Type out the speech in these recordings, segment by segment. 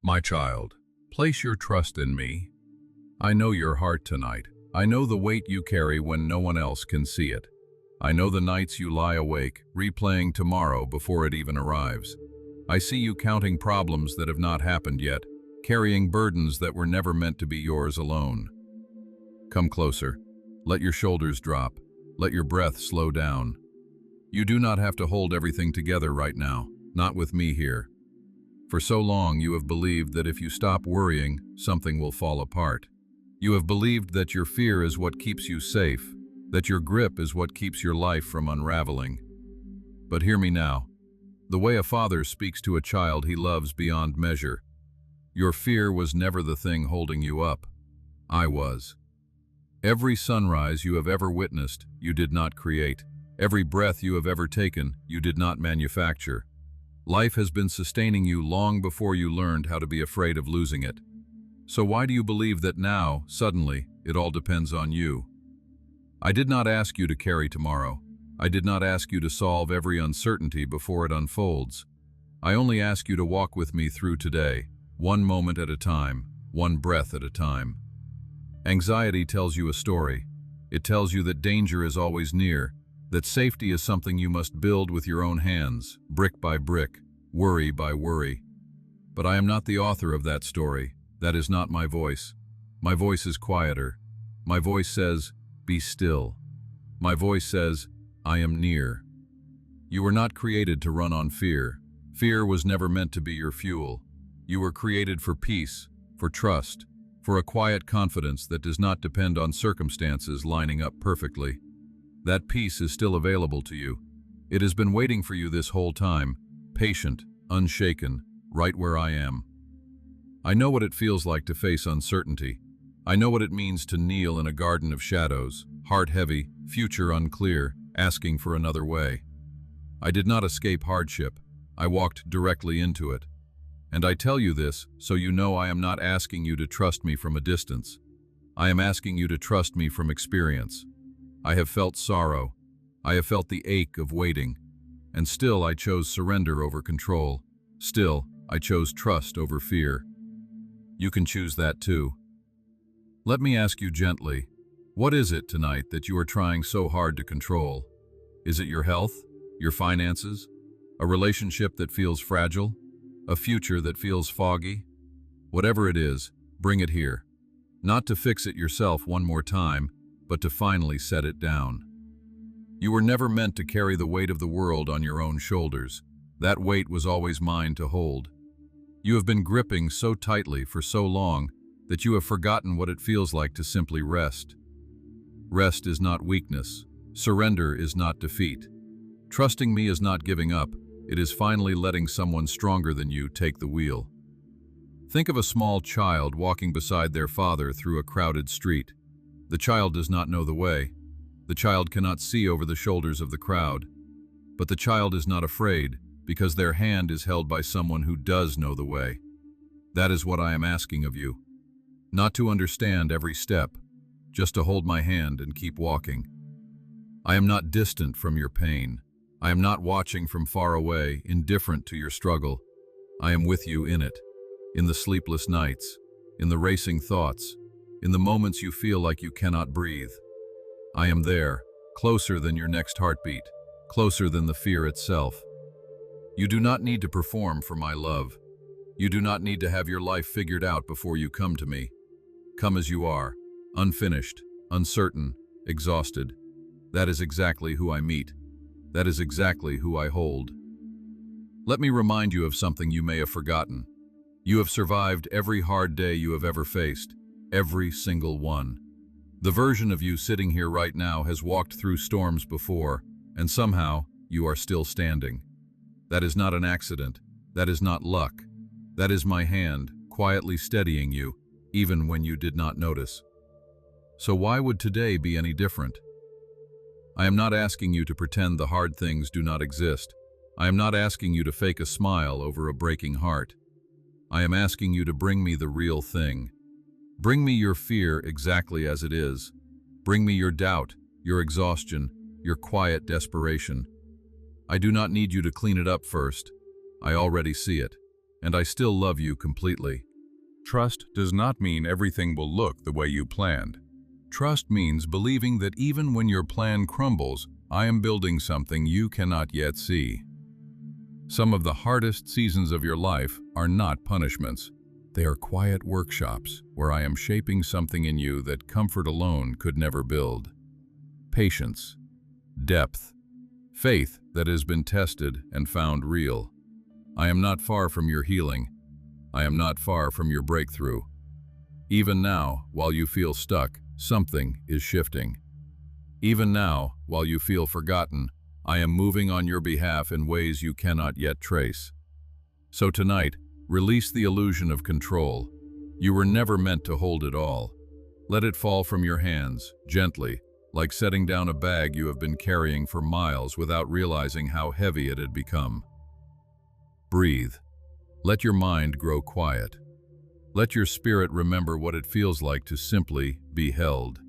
My child, place your trust in me. I know your heart tonight. I know the weight you carry when no one else can see it. I know the nights you lie awake, replaying tomorrow before it even arrives. I see you counting problems that have not happened yet, carrying burdens that were never meant to be yours alone. Come closer. Let your shoulders drop. Let your breath slow down. You do not have to hold everything together right now, not with me here. For so long you have believed that if you stop worrying, something will fall apart. You have believed that your fear is what keeps you safe, that your grip is what keeps your life from unraveling. But hear me now. The way a father speaks to a child he loves beyond measure. Your fear was never the thing holding you up. I was. Every sunrise you have ever witnessed, you did not create. Every breath you have ever taken, you did not manufacture. Life has been sustaining you long before you learned how to be afraid of losing it. So why do you believe that now, suddenly, it all depends on you? I did not ask you to carry tomorrow. I did not ask you to solve every uncertainty before it unfolds. I only ask you to walk with me through today, one moment at a time, one breath at a time. Anxiety tells you a story. It tells you that danger is always near, that safety is something you must build with your own hands, brick by brick, worry by worry. But I am not the author of that story. That is not my voice. My voice is quieter. My voice says, be still. My voice says, I am near. You were not created to run on fear. Fear was never meant to be your fuel. You were created for peace, for trust, for a quiet confidence that does not depend on circumstances lining up perfectly. That peace is still available to you. It has been waiting for you this whole time, patient, unshaken, right where I am. I know what it feels like to face uncertainty. I know what it means to kneel in a garden of shadows, heart heavy, future unclear, asking for another way. I did not escape hardship. I walked directly into it. And I tell you this so you know I am not asking you to trust me from a distance. I am asking you to trust me from experience. I have felt sorrow. I have felt the ache of waiting. And still I chose surrender over control. Still, I chose trust over fear. You can choose that too. Let me ask you gently, what is it tonight that you are trying so hard to control? Is it your health, your finances, a relationship that feels fragile, a future that feels foggy? Whatever it is, bring it here. Not to fix it yourself one more time, but to finally set it down. You were never meant to carry the weight of the world on your own shoulders. That weight was always mine to hold. You have been gripping so tightly for so long that you have forgotten what it feels like to simply rest. Rest is not weakness. Surrender is not defeat. Trusting me is not giving up. It is finally letting someone stronger than you take the wheel. Think of a small child walking beside their father through a crowded street. The child does not know the way. The child cannot see over the shoulders of the crowd. But the child is not afraid because their hand is held by someone who does know the way. That is what I am asking of you. Not to understand every step, just to hold my hand and keep walking. I am not distant from your pain. I am not watching from far away, indifferent to your struggle. I am with you in it, in the sleepless nights, in the racing thoughts, in the moments you feel like you cannot breathe. I am there, closer than your next heartbeat, closer than the fear itself. You do not need to perform for my love. You do not need to have your life figured out before you come to me. Come as you are, unfinished, uncertain, exhausted. That is exactly who I meet. That is exactly who I hold. Let me remind you of something you may have forgotten. You have survived every hard day you have ever faced. Every single one. The version of you sitting here right now has walked through storms before, and somehow you are still standing. That is not an accident. That is not luck. That is my hand, quietly steadying you, even when you did not notice. So why would today be any different? I am not asking you to pretend the hard things do not exist. I am not asking you to fake a smile over a breaking heart. I am asking you to bring me the real thing. Bring me your fear exactly as it is. Bring me your doubt, your exhaustion, your quiet desperation. I do not need you to clean it up first. I already see it. and I still love you completely. Trust does not mean everything will look the way you planned. Trust means believing that even when your plan crumbles, I am building something you cannot yet see. Some of the hardest seasons of your life are not punishments. They are quiet workshops where I am shaping something in you that comfort alone could never build. Patience, depth, faith that has been tested and found real. I am not far from your healing. I am not far from your breakthrough. Even now, while you feel stuck, something is shifting. Even now, while you feel forgotten, I am moving on your behalf in ways you cannot yet trace. So tonight, release the illusion of control. You were never meant to hold it all. Let it fall from your hands, gently, like setting down a bag you have been carrying for miles without realizing how heavy it had become. Breathe. Let your mind grow quiet. Let your spirit remember what it feels like to simply be held.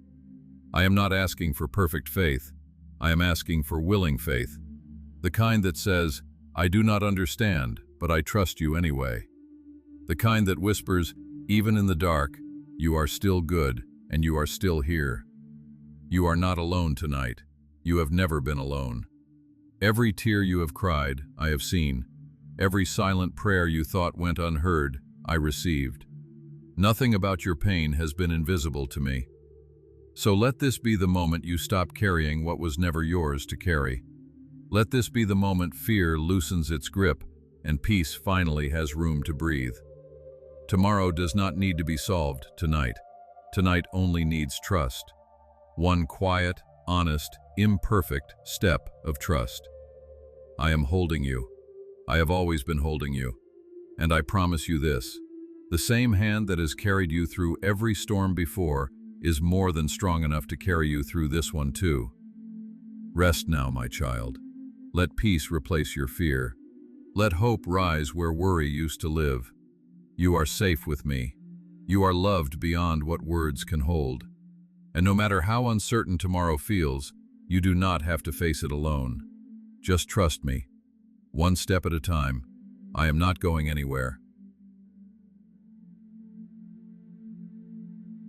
I am not asking for perfect faith. I am asking for willing faith. The kind that says, I do not understand, but I trust you anyway. The kind that whispers, even in the dark, you are still good and you are still here. You are not alone tonight. You have never been alone. Every tear you have cried, I have seen. Every silent prayer you thought went unheard, I received. Nothing about your pain has been invisible to me. So let this be the moment you stop carrying what was never yours to carry. Let this be the moment fear loosens its grip and peace finally has room to breathe. Tomorrow does not need to be solved tonight. Tonight only needs trust. One quiet, honest, imperfect step of trust. I am holding you. I have always been holding you. And I promise you this, the same hand that has carried you through every storm before is more than strong enough to carry you through this one too. Rest now, my child. Let peace replace your fear. Let hope rise where worry used to live. You are safe with me. You are loved beyond what words can hold. And no matter how uncertain tomorrow feels, you do not have to face it alone. Just trust me. One step at a time. I am not going anywhere.